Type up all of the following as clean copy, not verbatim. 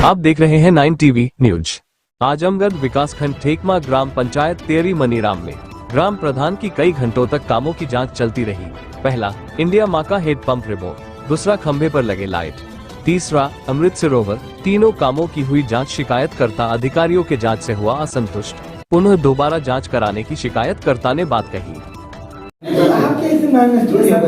आप देख रहे हैं 9 टीवी न्यूज। आजमगढ़ विकासखंड ठेकमा ग्राम पंचायत तेरी मनीराम में ग्राम प्रधान की कई घंटों तक कामों की जांच चलती रही। पहला, इंडिया माँ का हेड पंप रिमूव, दूसरा, खंभे पर लगे लाइट, तीसरा, अमृत सरोवर। तीनों कामों की हुई जांच। शिकायतकर्ता अधिकारियों के जांच से हुआ असंतुष्ट, पुनः दोबारा जांच कराने की शिकायतकर्ता ने बात कही। आपके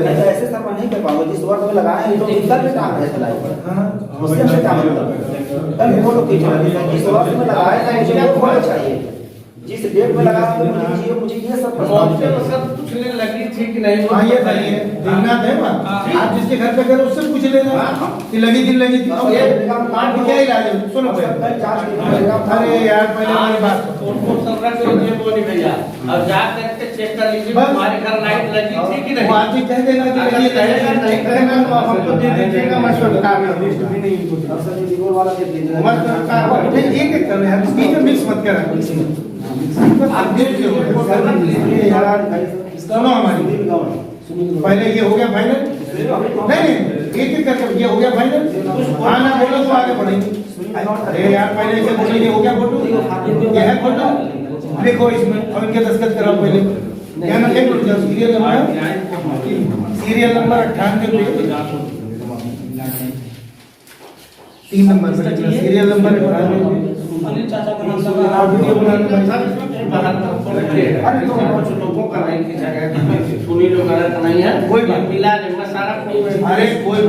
ऐसे ऐसे सब नहीं कर पाओगे। जिस वक्त में लगाए हैं तो इधर पे काम है चलाई पर उससे हमसे काम है। तब वो लोग जिस वक्त में लगाए हैं मुझे वो होना चाहिए। जिस डेट में लगा मुझे ये सब सब पूछने लगी थी कि नहीं। हाँ ये सही है, देखना है बात। आप जिसके घर पे गए उससे पूछ लेना कि लगी थी लगी थी। क्या इलाज है? सुनो अरे यार पहले हमारी बात बोली भैया अब जा करके चेक कर लीजिए हमारे घर लाइट लगी थी कि नहीं। बात ही कह देना कि लगी नहीं कहना हमको दे दीजिएगा। मैं सरकार में लिस्ट भी नहीं वाला दे दीजिए। मत सरकार एक एक कर रहे हैं, बीच में मिक्स मत करना। आप देख लो सुनो हमारी पहले ये हो गया फाइनल। नहीं एक एक करके ये हो गया फाइनल। आना बोलो तो आगे बढ़ेंगे। अरे यार पहले से बोलो ये हो गया फोटो, ये है फोटो देखो इसमें। अब इनके दस्तखत कराओ पहले। क्या ना एक minute serial number 98 3 number serial number 98 video लोगों का सुनी लोग नहीं है कोई मिला सारा। अरे कोई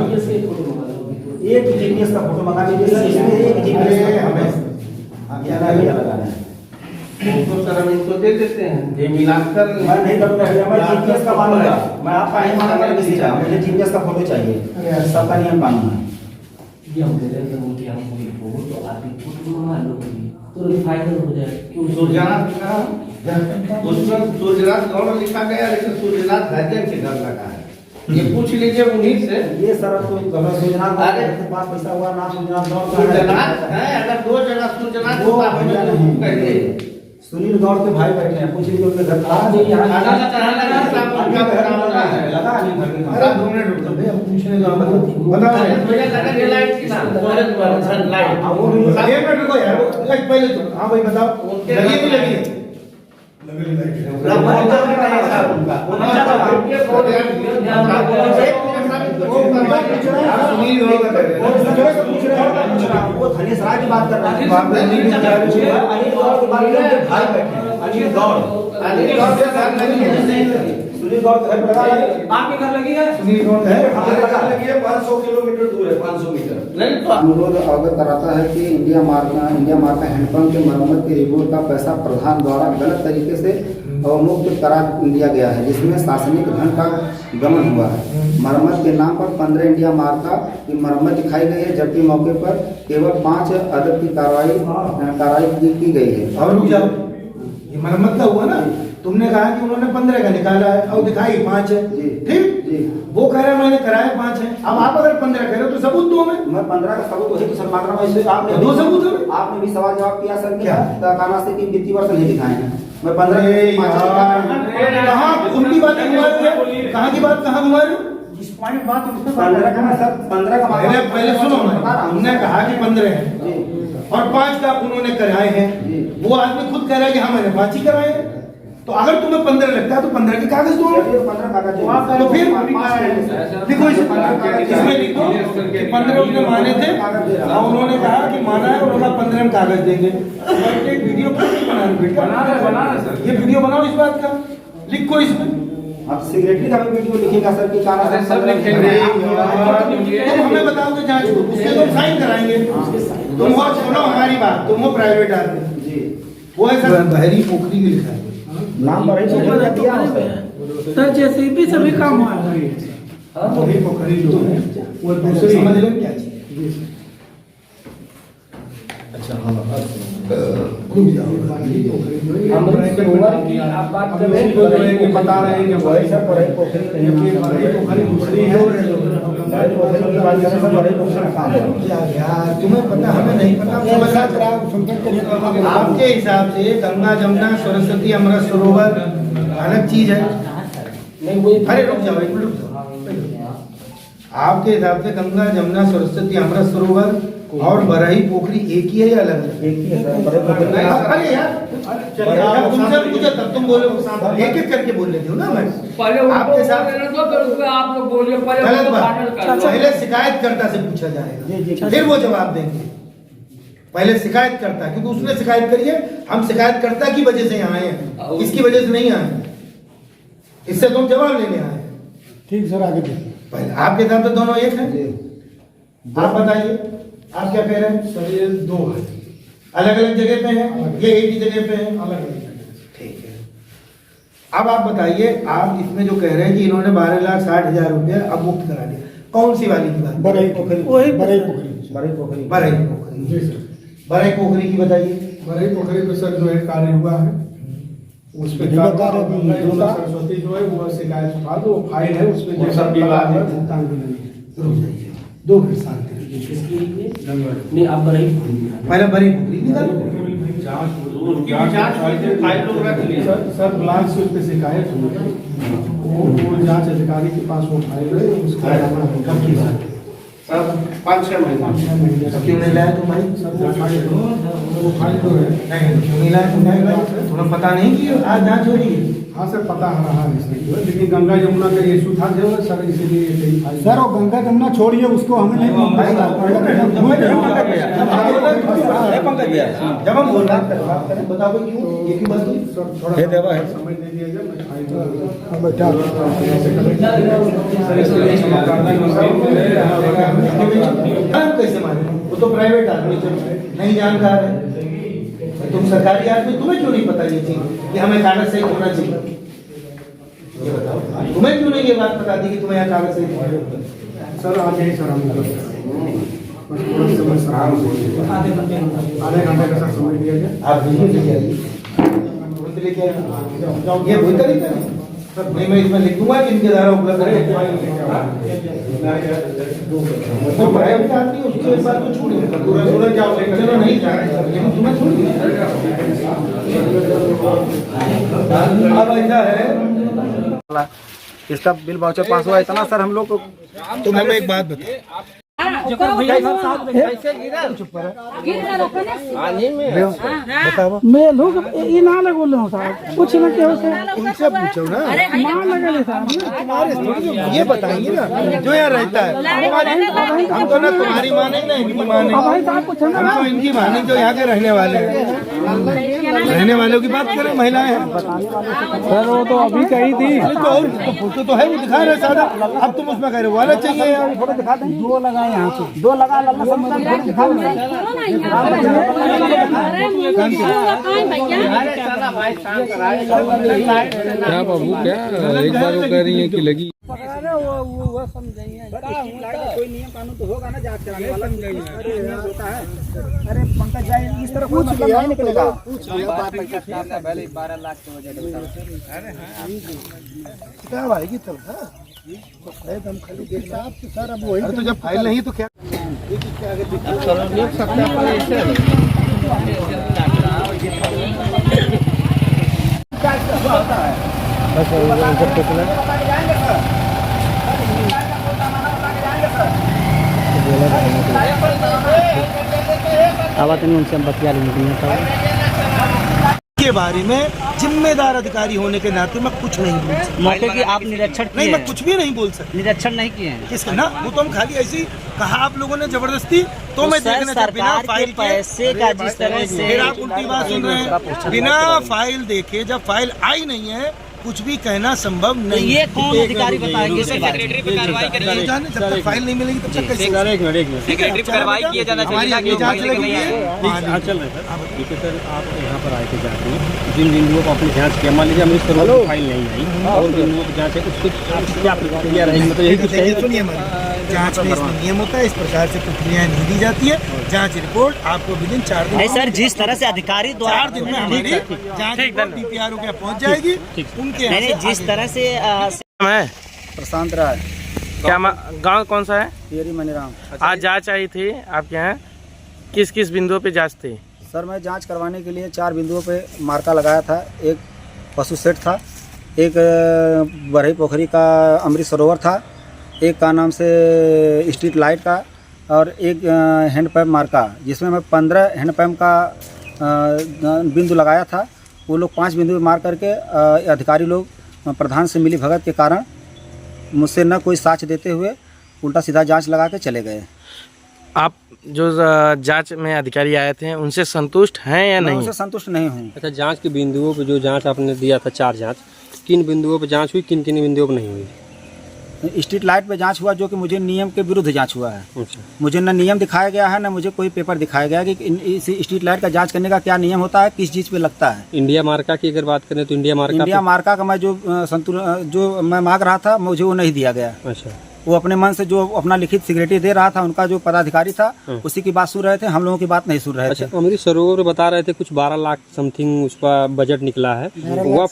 एक जीपीएस का फोटो मंगा लीजिए। इसमें एक जीपीएस हमें लगाना है तो सर हम इनको दे देते हैं ये मिलाकर। मैं नहीं करूँगा भैया, मैं जीपीएस का मानूंगा। मैं आपका नहीं मानूंगा किसी का। मुझे जीपीएस का फोटो चाहिए, सबका नियम कानून है। ये हम दे देंगे वो कि हमको वो तो आदमी फोटो मंगा लो तो फाइनल हो जाए। क्यों सूर्यनाथ उसमें सूर्यनाथ कौन लिखा गया, लेकिन सूर्यनाथ राज्य के घर लगा है। ये पूछ लीजिए उन्हीं से। ये सर तो सूर्यनाथ के पास पैसा हुआ ना सूर्यनाथ है। अगर 2 जगह सूर्यनाथ वो कहिए सुनील गौड़ के भाई बैठे हैं, पूछ लीजिए उनके घर लगा अरे 2 मिनट रुक जाओ पूछने का बताओ। एक मिनट रुको यार पहले तो हाँ भाई बताओ लगी नहीं लगी है? वो धनेश राय की बात कर रहा है। अनिल गौड़ सुनील गौड़ घर लगा आपके घर लगी है। सुनील गौड़ घर लगी है 500 किलोमीटर दूर है, 500 मीटर। अनुरोध अवगत कराता है कि इंडिया मार्क का हैंडपंप के मरम्मत की रिपोर्ट का पैसा प्रधान द्वारा गलत तरीके से अवमुक्त करा दिया गया है, जिसमें शासनिक धन का गमन हुआ है। मरम्मत के नाम पर 15 इंडिया मार्का की मरम्मत दिखाई गई है, जबकि मौके पर केवल 5 अदद की कार्रवाई की गई है। और रुक जाओ, ये मरम्मत का हुआ ना, तुमने कहा कि उन्होंने 15 का निकाला है और दिखाई 5 है। ठीक जी, वो कह रहे हैं मैंने कराया 5 है। अब आप अगर 15 कह रहे हो तो सबूत दो हमें। मैं 15 का सबूत वही तो सर मांग रहा हूँ। आपने 2 सबूत हमें। आपने भी सवाल जवाब किया सर क्या काना से कि वित्तीय वर्ष नहीं दिखाए हैं। मैं 15 कहाँ उनकी बात कहाँ की बात कहाँ घुमा रहे हो? 15 का सर 15 का पहले सुनो, हमने कहा कि 15 है और 5 का उन्होंने कराए हैं। वो आदमी खुद कह रहा है कि हाँ मैंने 5 ही कराए हैं। तो अगर तुम्हें 15 लगता है तो 15 के कागज दो। 15 कागज तो फिर लिखो इसमें लिखो 15 उसने माने थे और उन्होंने कहा कि माना है, उन्होंने 15 में कागज देंगे। एक वीडियो बना सर, ये वीडियो बनाओ इस बात का, लिखो इसमें। अब सेक्रेटरी का भी वीडियो लिखेगा सर कि काना से सब लिखेंगे। तुम हमें बताओगे जांच को, उससे तुम साइन कराएंगे। तुम वो सुनो हमारी बात, तुम वो प्राइवेट आदमी जी, वो है सर बहरी पोखरी के लिखा है नाम पर सर जेसीबी से भी काम हुआ है। वही पोखरी जो है वो दूसरी समझ लें क्या चीज। अच्छा हाँ आप बात कर रहे हैं बता रहे हैं कि वही सब बड़ी पोखरी दूसरी है। तुम्हें पता हमें नहीं पता। आपके हिसाब से गंगा जमुना सरस्वती अमृत सरोवर अलग चीज है। अरे रुक जाओ एक मिनट रुक जाओ। आपके हिसाब से गंगा जमुना सरस्वती अमृत सरोवर और बरही पोखरी एक ही है या अलग अलग? एक ही है सर, बड़े पोखरी। अरे यार जब तुमसे पूछा तब तुम बोले एक एक करके बोल लेते हो ना। मैं पहले आपके साथ आप लोग बोलिए, गलत बात। पहले शिकायतकर्ता से पूछा जाएगा, फिर वो जवाब देंगे। पहले शिकायतकर्ता, क्योंकि उसने शिकायत करी है, हम शिकायतकर्ता की वजह से यहाँ आए हैं, इसकी वजह से नहीं आए हैं। इससे तुम जवाब लेने आए हैं। ठीक सर, आगे देखिए। पहले आपके हिसाब से दोनों एक हैं। आप बताइए, आप क्या कह रहे हैं? सर ये दो है, अलग अलग जगह पे हैं, ये एक ही जगह पे हैं? अलग अलग। ठीक है। अब आप बताइए, आप इसमें जो कह रहे हैं कि इन्होंने 12,60,000 रुपया अब मुक्त करा दिया, कौन सी वाली की बात? बरही पोखरी, वही बरही पोखरी, बड़े पोखरी। बरही पोखरी। जी सर। बरही पोखरी की बताइए। बरही पोखरी पे सर जो है कार्य हुआ है, उस पे सरस्वती जो है वो शिकायत उठा दो, फाइल है उस पे जैसा विवाद है भुगतान भी नहीं है। रुक जाइए, 2 मिनट शांति नहीं आप बरही पहले बरही पोखरी निकालो। सर ब्लाक से उस पे शिकायत हुई है, वो जांच अधिकारी के पास वो फाइल है, उसका कब की बात है? सर 5-6 महीने। तो क्यों नहीं लाया तुम भाई? सर वो फाइल तो है। नहीं, क्यों नहीं लाया तुम भाई? तुम्हें पता नहीं कि आज जांच हो रही है? हाँ सर पता है रहा है इसलिए, लेकिन गंगा यमुना का इशू था जो सर, इसीलिए यही फाइल। सर वो गंगा जमुना छोड़िए, उसको हमें नहीं जब हम बोल रहे हैं बात करें, बताओ क्यों ये क्यों बात हुई? सर थोड़ा समय दे दिया जाए, मैं फाइल कैसे माने? वो तो प्राइवेट आदमी नहीं जानकार है, तुम सरकारी आदमी, तुम्हें क्यों नहीं पता ये चीज कि हमें कागज सही होना चाहिए? ये बताओ, तुम्हें क्यों नहीं ये बात पता थी कि तुम्हें यहाँ कागज सही होना चाहिए? सर आज यही सर हम बस थोड़ा समय सर आधे घंटे का सर समय दिया जाए। आप वीडियो लेके आइए, तुरंत लेके आइए। ये कोई तरीका नहीं सर, नहीं मैं इसमें लिख दूंगा कि इनके द्वारा उपलब्ध है। तो प्राइवेट आदमी उसको इस बात को छोड़िए, पूरा क्या चलो नहीं जा रहे, लेकिन तुम्हें छोड़िए। अब ऐसा है, इसका बिल वाउचर पास हुआ इतना सर हम लोग को। तुम हमें एक बात बताओ, मैं लोग ये ना लगे बोल रहे हो साहब, कुछ ना क्या हो उनसे पूछो ना, ना लगे साहब। तुम्हारे ये बताएंगे ना जो यहाँ रहता है। हम तो ना तुम्हारी मानेंगे ना इनकी मानेंगे, भाई साहब कुछ ना, हम तो इनकी मानेंगे जो यहाँ के रहने वाले हैं। रहने वालों की बात करें, महिलाएं हैं सर वो तो अभी कही थी। तो और फोटो तो है, वो दिखा रहे सादा। अब तुम उसमें कह रहे हो वाला चाहिए यार, फोटो दिखा दें, 2 लगाए यहाँ पे, 2 लगा लगा सब दिखा दें। क्या बाबू, क्या एक बार वो कह रही है कि लगी? वो समझेंगे, कोई नियम कानून तो होगा ना, जांच कराने वाला होता है। अरे पंकज भाई इस तरह कोई मतलब नहीं निकलेगा। पहले 12 लाख की वजह किताब आएगी तब ना, तो शायद हम खाली देखते हैं सर। अब वही तो जब फाइल नहीं तो क्या आवाज नहीं, उनसे हम बतिया लेंगे के बारे में। जिम्मेदार अधिकारी होने के नाते मैं कुछ नहीं बोल सकता। मौके की आप निरीक्षण नहीं, मैं कुछ भी नहीं बोल सकता। निरीक्षण नहीं किए हैं किसका ना, वो तो हम खाली ऐसी कहा आप लोगों ने जबरदस्ती, तो मैं देखना चाहता बिना फाइल पैसे का जिस तरह से। फिर आप उल्टी बात सुन रहे हैं, बिना फाइल देखे जब फाइल आई नहीं है कुछ भी कहना संभव नहीं। ये कौन अधिकारी बताएंगे इसके बारे में? जाने जब तक फाइल नहीं मिलेगी तब तक कैसे? सेक्रेटरी पे कार्रवाई किया जाना चाहिए हमारी जांच लगेगी। चल रहा है सर, ठीक है सर, आप यहाँ पर आए थे जांच में, जिन बिंदुओं को आपने जांच किया, मान लीजिए अमृत सरोवर की फाइल नहीं आई और बिंदुओं की जांच है, उसको क्या प्रक्रिया रहेगी? मतलब यही कुछ है। जांच में इसमें नियम होता है, इस प्रकार से प्रक्रियाएं नहीं दी जाती है। जांच रिपोर्ट आपको विदिन 4 दिन। नहीं सर, जिस तरह से अधिकारी द्वारा 4 दिन में हमारी जांच रिपोर्ट DPRO के पहुंच जाएगी उनके। नहीं, जिस तरह से प्रशांत राय। क्या गांव कौन सा है? तेरी मनीराम। आज जांच आई थी आपके यहाँ, किस किस बिंदुओं पे जांच थी? सर मैं जांच करवाने के लिए 4 बिंदुओं पे मार्का लगाया था। एक पशु सेट था, एक बरही पोखरी का अमृत सरोवर था, एक का नाम से स्ट्रीट लाइट का, और एक हैंडपम्प मार्का, जिसमें मैं 15 हैंडपम्प का बिंदु लगाया था। वो लोग 5 बिंदु मार करके अधिकारी लोग प्रधान से मिली भगत के कारण मुझसे न कोई साक्ष्य देते हुए उल्टा सीधा जांच लगा के चले गए। आप जो जांच में अधिकारी आए थे उनसे संतुष्ट हैं या मैं नहीं? उनसे संतुष्ट नहीं हूँ। अच्छा, जांच के बिंदुओं पे जो जांच आपने दिया था 4 जांच, किन बिंदुओं पे जांच हुई, किन किन बिंदुओं पे नहीं हुई? स्ट्रीट लाइट पे जांच हुआ, जो कि मुझे नियम के विरुद्ध जांच हुआ है। अच्छा, मुझे न नियम दिखाया गया है, न मुझे कोई पेपर दिखाया गया है कि इस स्ट्रीट लाइट का जांच करने का क्या नियम होता है, किस चीज़ पे लगता है। इंडिया मार्का की अगर बात करें तो इंडिया मार्का का मैं जो मैं मांग रहा था, मुझे वो नहीं दिया गया। अच्छा, वो अपने मन से जो अपना लिखित सिक्योरिटी दे रहा था, उनका जो पदाधिकारी था उसी की बात सुन रहे थे, हम लोगों की बात नहीं सुन रहे थे। अच्छा, अमृत सरोवर बता रहे थे कुछ 12 लाख समथिंग उसका बजट निकला है। वह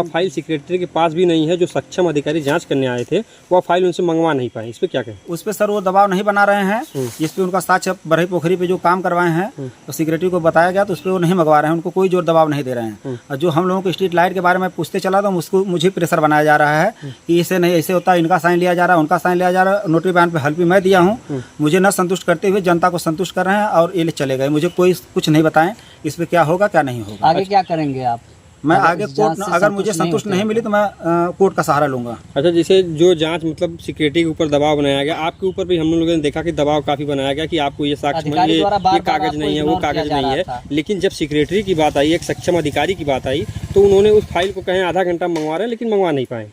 फाइल सेक्रेटरी के पास भी नहीं है। जो सक्षम अधिकारी जांच करने आए थे वह फाइल उनसे मंगवा नहीं पाए। इस पे क्या कहें? उस पर सर वो दबाव नहीं बना रहे हैं, जिस पे उनका साक्ष्य बरही पोखरी पे जो काम करवाए हैं तो सेक्रेटरी को बताया गया तो उस पर वो नहीं मंगवा रहे हैं, उनको कोई जोर दबाव नहीं दे रहे हैं। और जो हम लोगों को स्ट्रीट लाइट के बारे में पूछते चला तो मुझे प्रेशर बनाया जा रहा है कि इसे नहीं, ऐसे होता है, इनका साइन लिया जा रहा है, उनका साइन लिया जा रहा है। नोटरी बयान पे हल्फी मैं दिया हूँ, मुझे न संतुष्ट करते हुए जनता को संतुष्ट कर रहे हैं और ये चले गए। मुझे कोई कुछ नहीं बताएं इस पे क्या होगा क्या नहीं होगा। आगे क्या करेंगे आप? मैं आगे कोर्ट, अगर मुझे संतुष्ट नहीं मिली तो मैं कोर्ट का सहारा लूंगा। अच्छा, जैसे जो जांच मतलब सिक्योरिटी के ऊपर दबाव बनाया गया, आपके ऊपर भी हम लोगों ने देखा कि दबाव काफी बनाया गया कि आपको ये साक्ष्य, ये कागज नहीं है, वो कागज नहीं है। लेकिन जब सेक्रेटरी की बात आई, एक सक्षम अधिकारी की बात आई, तो उन्होंने उस फाइल को कहें आधा घंटा मंगवा रहे हैं लेकिन मंगवा नहीं पाए।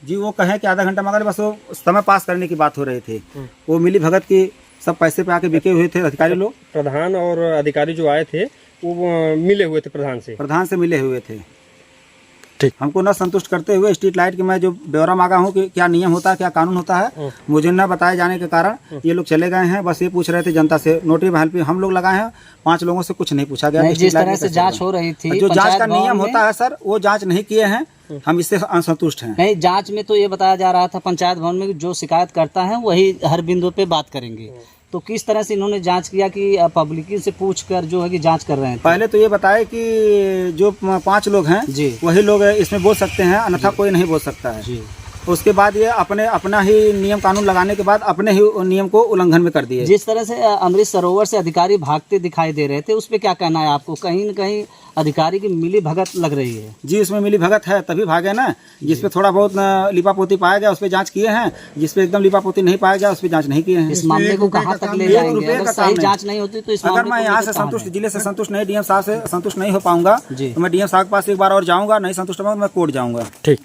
जी, वो कहें कि आधा घंटा मगर बस वो समय पास करने की बात हो रही थी। वो मिली भगत की सब पैसे पे आके बिके हुए थे अधिकारी लोग। प्रधान और अधिकारी जो आए थे वो मिले हुए थे प्रधान से मिले हुए थे। ठीक। हमको न संतुष्ट करते हुए स्ट्रीट लाइट के मैं जो ब्यौरा मांगा हूँ कि क्या नियम होता है, क्या कानून होता है, मुझे न बताए जाने के कारण ये लोग चले गए हैं। बस ये पूछ रहे थे जनता से। नोटरी बहाल पे हम लोग लगाए हैं, 5 लोगों से कुछ नहीं पूछा गया। जिस तरह से जांच हो रही थी, जो जांच का नियम होता है सर, वो जांच नहीं किए हैं, हम इससे असंतुष्ट हैं। नहीं, जांच में तो ये बताया जा रहा था पंचायत भवन में जो शिकायत करता है वही हर बिंदु पे बात करेंगे। तो किस तरह से इन्होंने जांच किया कि पब्लिक से पूछकर जो है कि जांच कर रहे हैं? पहले तो ये बताए कि जो 5 लोग हैं जी, वही लोग इसमें बोल सकते हैं, अन्यथा कोई नहीं बोल सकता है जी। उसके बाद ये अपना ही नियम कानून लगाने के बाद अपने ही नियम को उल्लंघन में कर दिए। जिस तरह से अमृत सरोवर से अधिकारी भागते दिखाई दे रहे थे, उस पे क्या कहना है आपको? कहीं न कहीं अधिकारी की मिली भगत लग रही है। जी, उसमें मिली भगत है, तभी भागे ना। जिसपे थोड़ा बहुत लिपापोती पाया गया उस पे जांच किए हैं, जिसपे एकदम लिपापोती नहीं पाया गया उस पे जांच नहीं किए हैं। इस मामले को कहाँ तक ले जाएंगे? अगर सही जांच नहीं होती तो इस अगर मैं यहाँ से संतुष्ट, जिले से संतुष्ट नहीं, डीएम साहब से संतुष्ट नहीं हो पाऊंगा तो मैं डीएम साहब के पास एक बार और जाऊंगा। नहीं संतुष्ट होगा तो मैं कोर्ट जाऊंगा। ठीक।